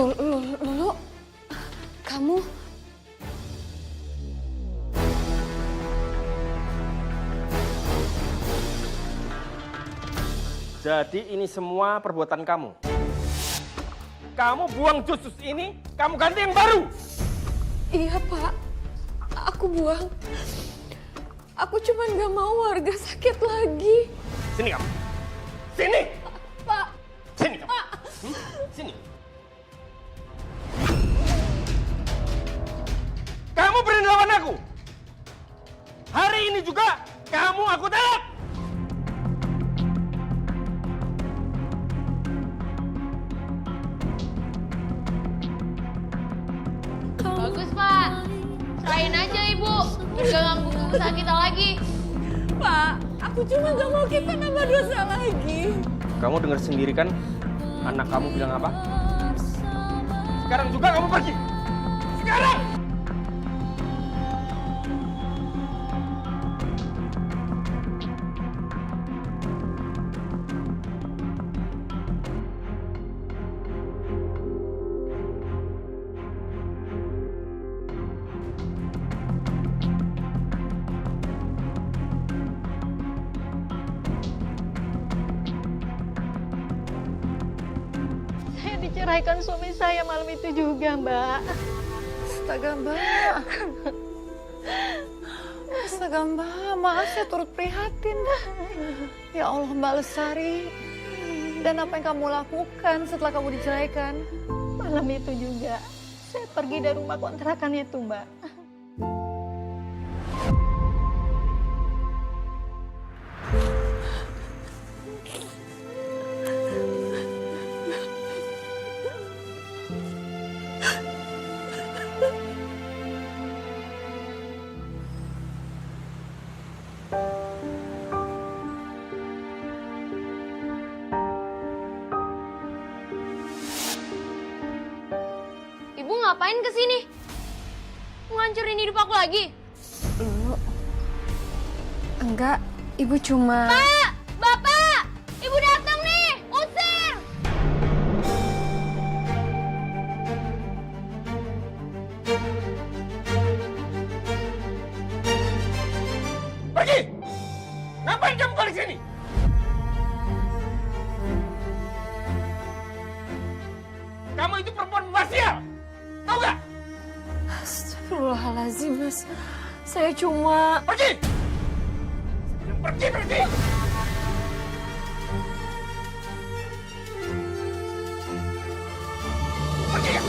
Lulu, kamu... Jadi ini semua perbuatan kamu. Kamu buang jus ini, kamu ganti yang baru. Iya, Pak. Aku buang. Aku cuma gak mau warga sakit lagi. Sini kamu. Sini. Pak. Sini kamu. Pak. Sini. Kamu berani lawan aku. Hari ini juga kamu aku tolak. Bagus, Pak. Serahin aja, Ibu. Gak ganggu usaha kita lagi. Pak, aku cuma gak mau kita nambah dosa lagi. Kamu dengar sendiri kan anak kamu bilang apa? Sekarang juga kamu pergi. Sekarang! Saya diceraikan suami saya malam itu juga, Mbak. Astaga, Mbak. Astaga, Mbak. Maaf, saya turut prihatin. Ya Allah, Mbak Lestari. Dan apa yang kamu lakukan setelah kamu diceraikan? Malam itu juga saya pergi dari rumah kontrakan itu, Mbak. Ibu ngapain kesini? Mau ngancurin hidup aku lagi? Lu... Enggak, Ibu cuma... Pak! Bapak! Ibu datang nih! Usir! Pergi! Ngapain kamu balik sini? Kamu itu perempuan basial! Tahu gak? Astagfirullahaladzim, Mas. Saya cuma... Pergi! Pergi, pergi! Pergi ya!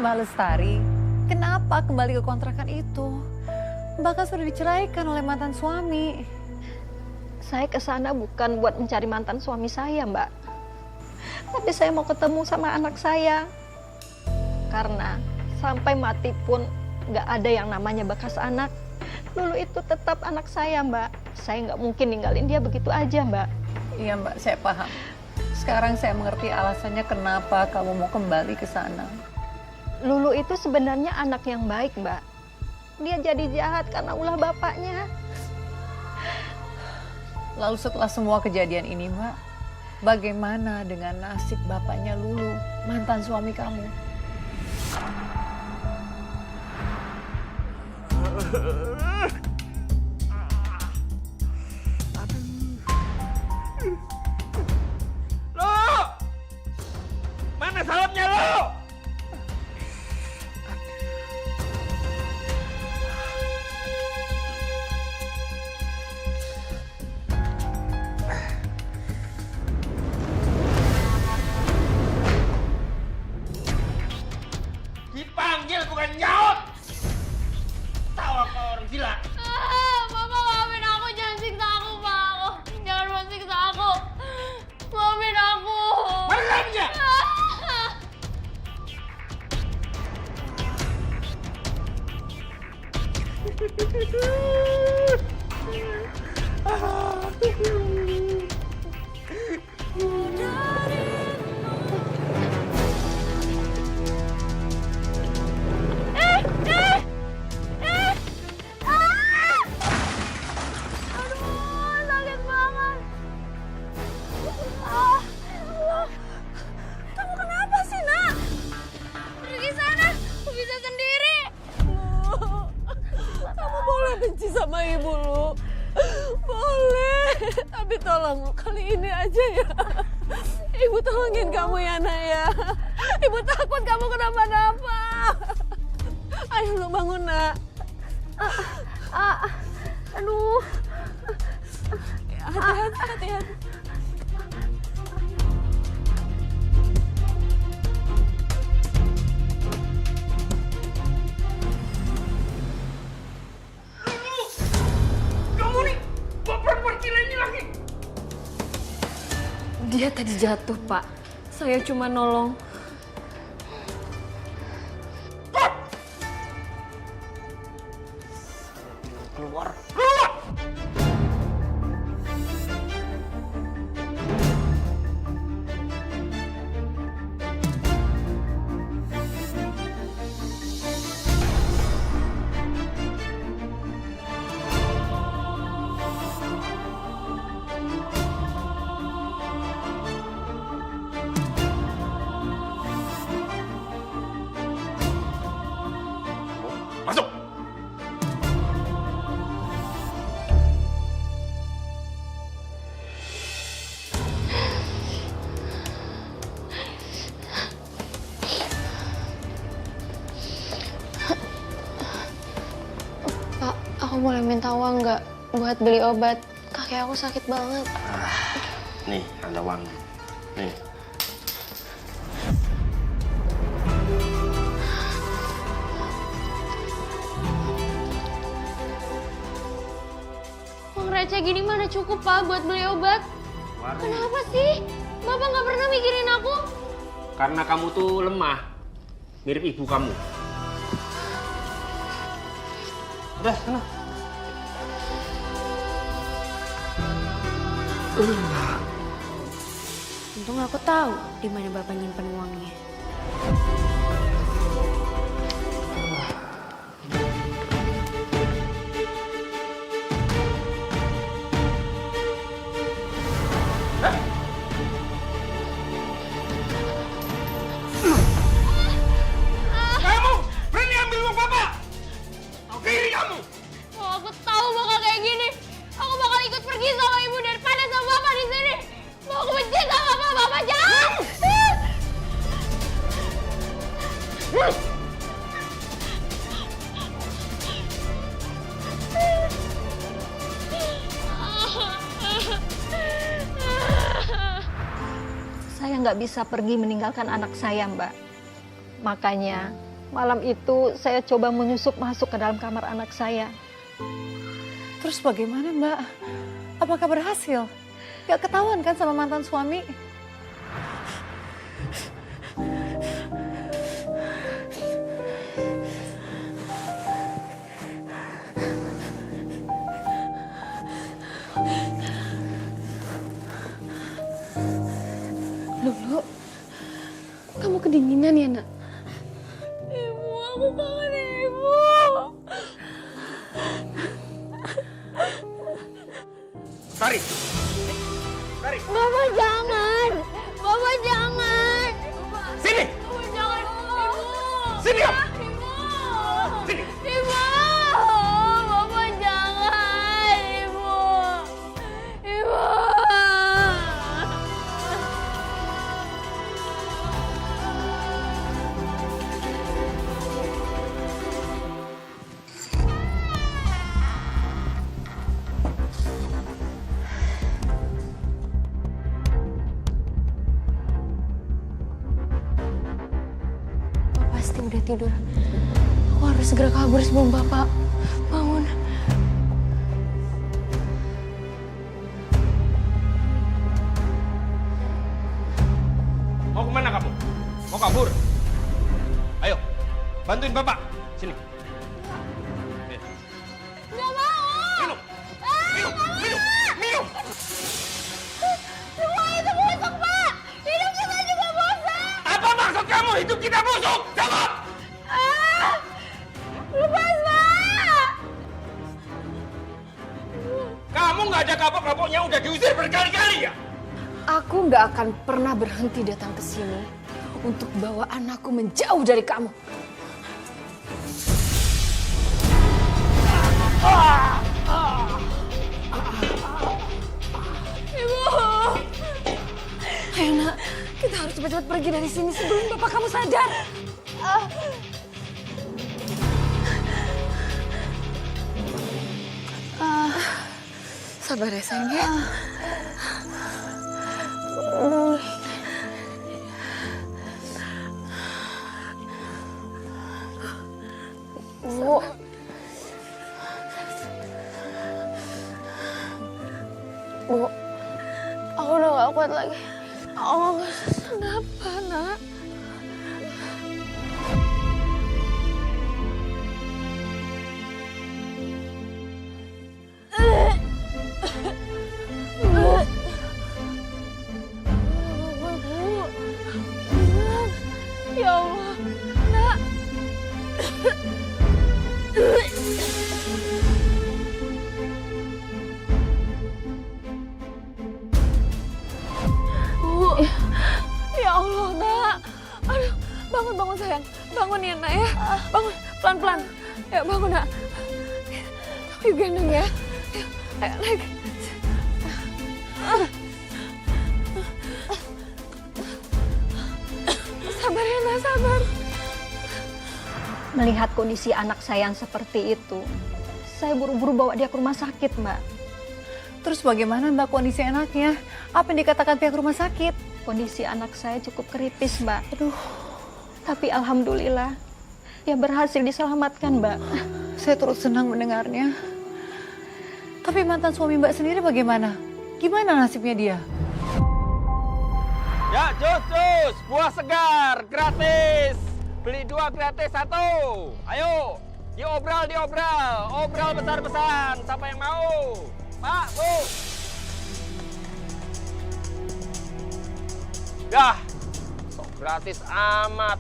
Mbak Lestari, kenapa kembali ke kontrakan itu? Mbak kan sudah diceraikan oleh mantan suami. Saya ke sana bukan buat mencari mantan suami saya, Mbak. Tapi saya mau ketemu sama anak saya. Karena sampai mati pun nggak ada yang namanya bekas anak. Dulu itu tetap anak saya, Mbak. Saya nggak mungkin ninggalin dia begitu aja, Mbak. Iya, Mbak, saya paham. Sekarang saya mengerti alasannya kenapa kamu mau kembali ke sana. Lulu itu sebenarnya anak yang baik, Mbak. Dia jadi jahat karena ulah bapaknya. Lalu setelah semua kejadian ini, Mbak, bagaimana dengan nasib bapaknya Lulu, mantan suami kamu? Lo! Mana salamnya lo? Dipanggil bukan nyaut. Tahu apa orang gila? Mama maafin aku, jangan siksa aku, Pak. Jangan mau siksa aku. Maafin aku. Malamnya! aja ya. Ibu tolongin kamu ya, Nak ya. Ibu takut kamu kenapa-napa. Ayo lu bangun, Nak. Aduh. Hati-hati. Kamu nih, bawa perempuan gila ini lagi. Dia tadi jatuh, Pak. Saya cuma nolong. Keluar. Masuk. Pak, aku boleh minta uang nggak buat beli obat? Kaki aku sakit banget. Nih, ada uang. Nih. Uang receh gini mana cukup, Pak, buat beli obat? Kenapa sih? Bapak nggak pernah mikirin aku? Karena kamu tuh lemah. Mirip ibu kamu. Udah, sana. Untung aku tahu di mana Bapak nyimpen uangnya. Kamu berani ambil uang Bapak? Tahu diri kamu? Oh, aku tahu bakal kayak gini. Aku bakal ikut pergi sama ibu daripada sama Bapak di sini. Mau aku benci sama Bapak, jangan! Saya nggak bisa pergi meninggalkan anak saya, Mbak. Makanya malam itu saya coba menyusup masuk ke dalam kamar anak saya. Terus bagaimana, Mbak? Apakah berhasil? Gak ketahuan kan sama mantan suami? Lulu, kamu kedinginan ya, Nak? Ibu, aku kangen Ibu. Sari. Sari. Bapak jangan! Bapak jangan! Sini. Bapak jangan, Ibu. Sini, kamu. Ibu. Sini. Ibu. Bapak jangan, Ibu. Ibu. Bapak pasti udah tidur. Aku harus segera kabur sebelum Bapak bangun. Mau kemana kamu? Mau kabur? Ayo, bantuin Bapak. Sini. Nih. Nggak mau! Minum. Minum. Minum. Minum. Semua itu busuk, Pak! Hidup kita juga busuk! Apa maksud kamu? Hidup kita busuk. Jawab. Lepas, Pak! Kamu nggak ada kapok-kapoknya udah diusir berkali-kali ya? Aku nggak akan pernah berhenti datang ke sini untuk bawa anakku menjauh dari kamu. Ibu. harus cepat-cepat pergi dari sini sebelum bapak kamu sadar. Sabar ya sayang ya. Bu. Bu, aku udah gak kuat lagi. Kenapa, nak? Ya Allah, nak. Ya Allah, nak. Aduh, bangun sayang. Bangun ya, nak ya. Bangun, pelan-pelan. Ya, bangun, nak. Yuk gendong ya. Yuk, ayo, naik. Sabar ya, nak, sabar. Melihat kondisi anak saya yang seperti itu, saya buru-buru bawa dia ke rumah sakit, Mbak. Terus bagaimana Mbak kondisi anaknya? Apa yang dikatakan pihak rumah sakit? Kondisi anak saya cukup kritis, Mbak. Aduh, Tapi alhamdulillah, ya berhasil diselamatkan, Mbak. saya turut senang mendengarnya. Tapi mantan suami Mbak sendiri bagaimana? Gimana nasibnya dia? Ya, jus, buah segar, gratis. Beli 2 gratis 1. Ayo, diobral. Obral besar-besaran, siapa yang mau? Pak, Bu. Dah, sok gratis amat.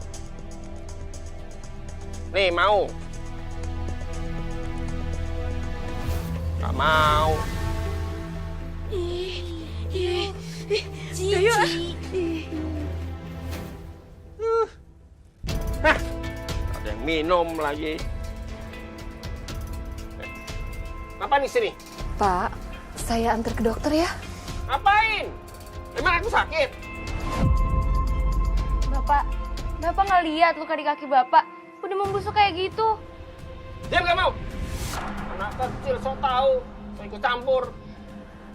Nih, mau? Gak mau. Ayo. Hah, ada yang minum lagi. Ngapain di sini? Pak, saya antar ke dokter ya. Ngapain? Emang aku sakit? Bapak nggak lihat luka di kaki Bapak? Udah membusuk kayak gitu. Diam gak mau? Anak kecil sok tahu, sok ikut campur.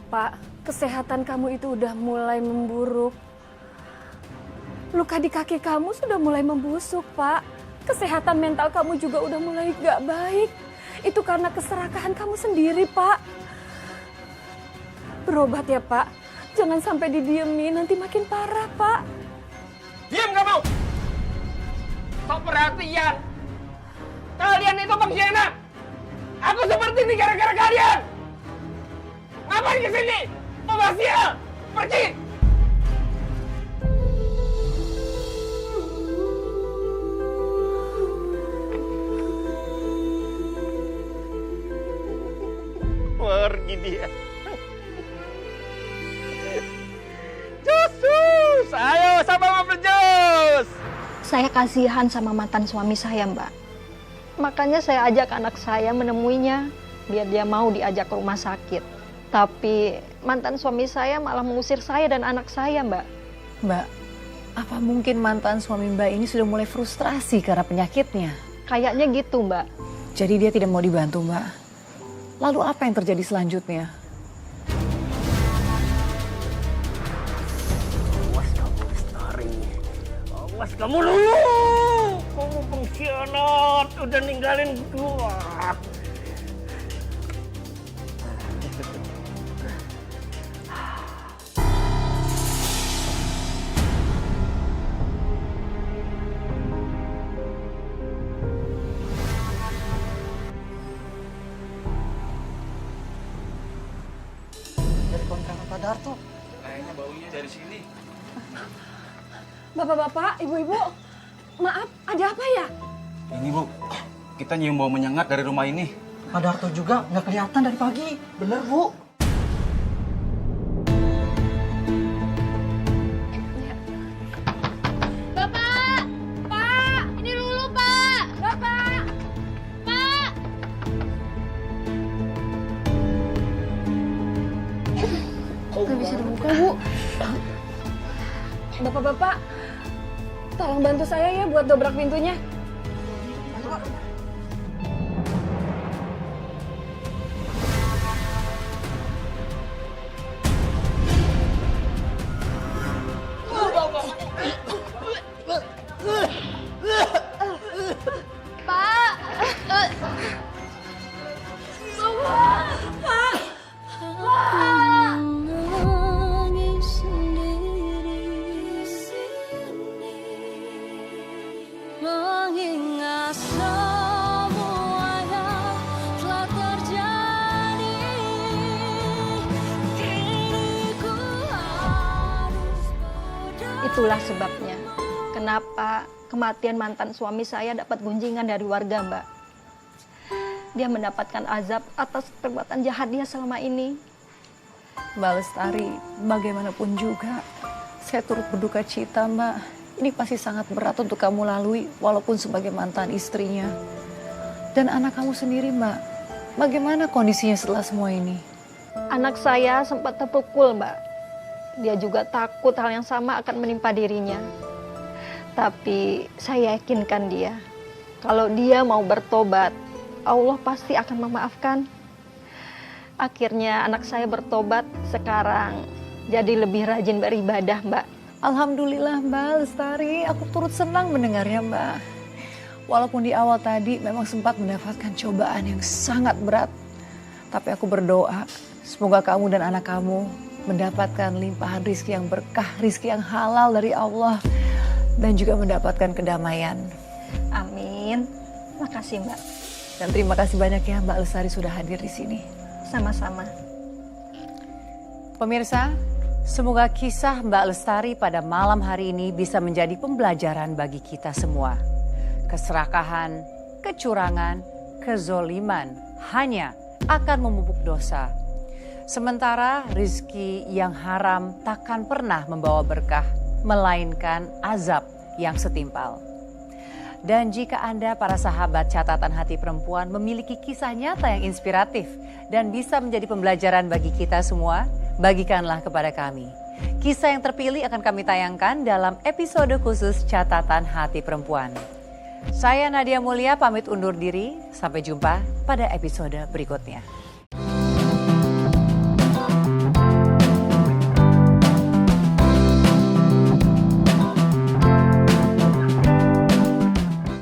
Pak, kesehatan kamu itu udah mulai memburuk. Luka di kaki kamu sudah mulai membusuk, Pak. Kesehatan mental kamu juga udah mulai gak baik. Itu karena keserakahan kamu sendiri, Pak. Berobat ya, Pak. Jangan sampai didiemin, nanti makin parah, Pak. Diam gak mau? Sok perhatian. Kalian itu pengkhianat. Aku seperti ini gara-gara kalian. Ngapain kesini? Bapak sial. Pergi. Pergi dia. Jus. Ayo sama mobil jus. Saya kasihan sama mantan suami saya, Mbak. Makanya saya ajak anak saya menemuinya, biar dia mau diajak ke rumah sakit. Tapi mantan suami saya malah mengusir saya dan anak saya, Mbak. Mbak, apa mungkin mantan suami Mbak ini sudah mulai frustrasi karena penyakitnya? Kayaknya gitu, Mbak. Jadi dia tidak mau dibantu, Mbak. Lalu apa yang terjadi selanjutnya? Awas kamu, Lestari. Awas kamu dulu. Kamu pengkhianat, udah ninggalin gua. Dari kontrakan Pak Darto. Kayaknya baunya dari sini. Bapak-bapak, ibu-ibu, maaf, ada apa ya? Ini Bu, kita nyium bau menyengat dari rumah ini. Pak Darto juga nggak kelihatan dari pagi. Bener Bu. Bapak! Pak! Ini Lulu, Pak! Bapak! Pak! Gak bisa dibuka, Bu. Bapak-bapak, tolong bantu saya ya buat dobrak pintunya. Mengingat semua yang telah terjadi, diriku harus Itulah sebabnya kenapa kematian mantan suami saya dapat gunjingan dari warga, Mbak. Dia mendapatkan azab atas perbuatan jahat dia selama ini. Mbak Lestari, bagaimanapun juga, saya turut berduka cita, Mbak. Ini pasti sangat berat untuk kamu lalui, walaupun sebagai mantan istrinya. Dan anak kamu sendiri, Mbak, bagaimana kondisinya setelah semua ini? Anak saya sempat terpukul, Mbak. Dia juga takut hal yang sama akan menimpa dirinya. Tapi saya yakinkan dia, kalau dia mau bertobat, Allah pasti akan memaafkan. Akhirnya anak saya bertobat, sekarang jadi lebih rajin beribadah, Mbak. Alhamdulillah, Mbak Lestari, aku turut senang mendengarnya, Mbak. Walaupun di awal tadi memang sempat mendapatkan cobaan yang sangat berat. Tapi aku berdoa, semoga kamu dan anak kamu mendapatkan limpahan rizki yang berkah, rizki yang halal dari Allah. Dan juga mendapatkan kedamaian. Amin. Makasih, Mbak. Dan terima kasih banyak ya Mbak Lestari sudah hadir di sini. Sama-sama. Pemirsa, semoga kisah Mbak Lestari pada malam hari ini bisa menjadi pembelajaran bagi kita semua. Keserakahan, kecurangan, kezoliman hanya akan memupuk dosa. Sementara rizki yang haram takkan pernah membawa berkah, melainkan azab yang setimpal. Dan jika Anda, para sahabat catatan hati perempuan, memiliki kisah nyata yang inspiratif dan bisa menjadi pembelajaran bagi kita semua, bagikanlah kepada kami. Kisah yang terpilih akan kami tayangkan dalam episode khusus catatan hati perempuan. Saya Nadia Mulia pamit undur diri, sampai jumpa pada episode berikutnya.